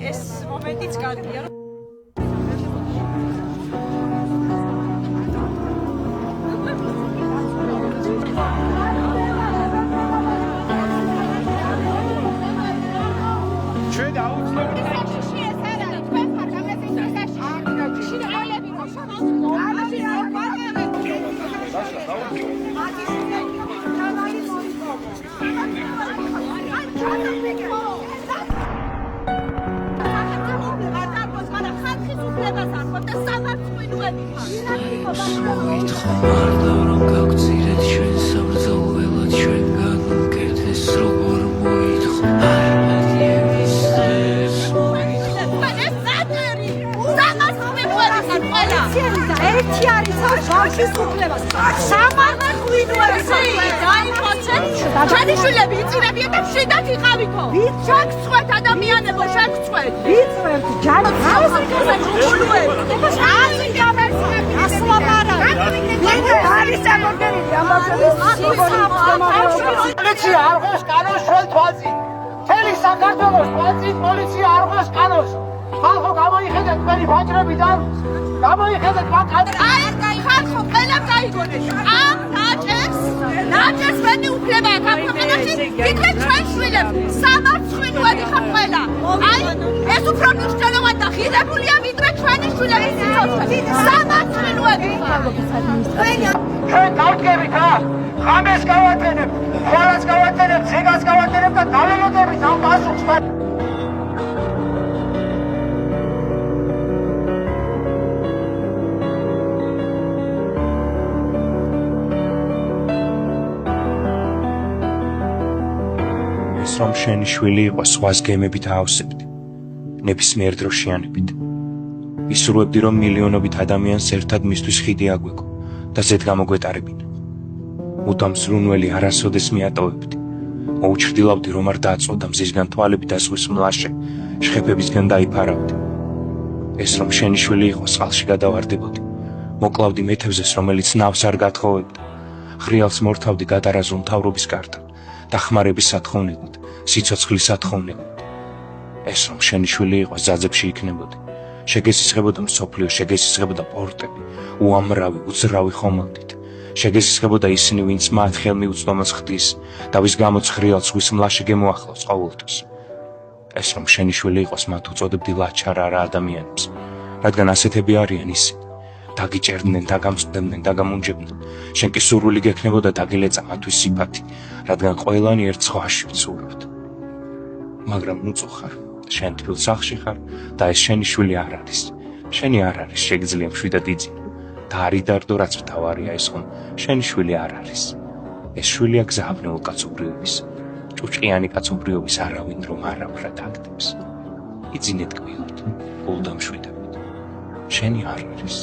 ეს მომენტიც კარგია რომ ჩვენ დაუწყებთ ერთი არის ბავშვის უფლებას. სამარხ ღვინოებს დაიფოცეთ. ჩვენი შვილები იწირებიან და მშვიდად იყავითო. შეგწყვეთ ადამიანებო, შეგწყვეთ. ვიწყვეთ ჯანი. აუსიკაცა ჯულუები. აზრი გამერსები. ასლამარა. არის სამორგენილი ამბავშების პოლიცია არ ღვეს კანონს შვილ თვალწინ. მთელი საქართველოს თვალწინ პოლიცია არ ღვეს კანონს. ხალხო გამოიხედეთ თქვენი ფაჭრებიდან. გამოიხედეთ მაგათ. აი ხალხო ყველამ გაიგონეთ. ამ ნაჭერს მენი უფლება აქვს ამ ქვეყანაში. იქნებ ჩვენ შვილებს. სამარხ ღვინოები ხარ ყველა. აი ეს უფრო მნიშვნელოვანი და ღირებულია ვიდრე ჩვენი შვილების სიცოცხლე. სამარხ ღვინოები ხარ. ჩვენ გავდგებით რა? ხამეს გავატენებ, ხოლას გავატენებ, ზეგას გავატენებ და დაველოდებით ამ პასუხს. რომ შენი შვილი იყო სხვას გემებით აავსებდი, ნებისმიერ დროს შეანებით. ისურვებდი რომ მილიონობით ადამიანს ერთად მისთვის ხიდი აგვეკო და ზედ გამოგვეტარებინა. მუდამ სრუნველი არასოდეს მიატოვებდი. მოუჩრდილავდი რომ არ დააწოდა მზისგან თვალები და ზღვის მლაშე შხეფებისგან დაიფარავდი. ეს რომ შენი შვილი იყო წყალში გადავარდებოდი. მოკლავდი მეთევზეს რომელიც ნავს არ გათხოვებდა. ღრიალს მორთავდი გადარაზულ მთავრობის კართან და ხმარების სათხოვნებად, სიცოცხლის სათხოვნებად. ეს რომ შენი შვილი იყო ზაძებში იქნებოდი. შეგესისხებოდა მსოფლიო, შეგესისხებოდა პორტები, უამრავი, უძრავი ხომალდით. შეგესისხებოდა ისინი, ვინც მათ ხელმიუწვდომას ხდის და ვის გამოც ღრიალ ზღვის მლაშე გემოახლავს ყოველთვის. ეს რომ შენი შვილი იყოს, მათ უწოდებდი ლაჩარ არა ადამიანებს, რადგან ასეთები არიან ისინი. დაგიჭერდნენ, დაგამწვდებდნენ, დაგამუნჯებდნენ. შენ კი სურვილი გექნებოდა დაგილეწა მათთვის სიფათი, რადგან ყველანი ერთ ზღვაში ვცურავთ. მაგრამ უწო ხარ, შენ თბილ სახლში ხარ და ეს შენი შვილი არ არის. შენი არ არის, შეგიძლია მშვიდად იძინო და არ იდარდო, რაც მთავარია ის ხომ შენი შვილი არ არის. ეს შვილია გზააბნეულ კაცობრიობის, ჭუჭყიანი კაცობრიობის არავინ რომ არაფრად აგდებს. იძინე ტკბილად, გულდა მშვიდობით. შენი არ არის.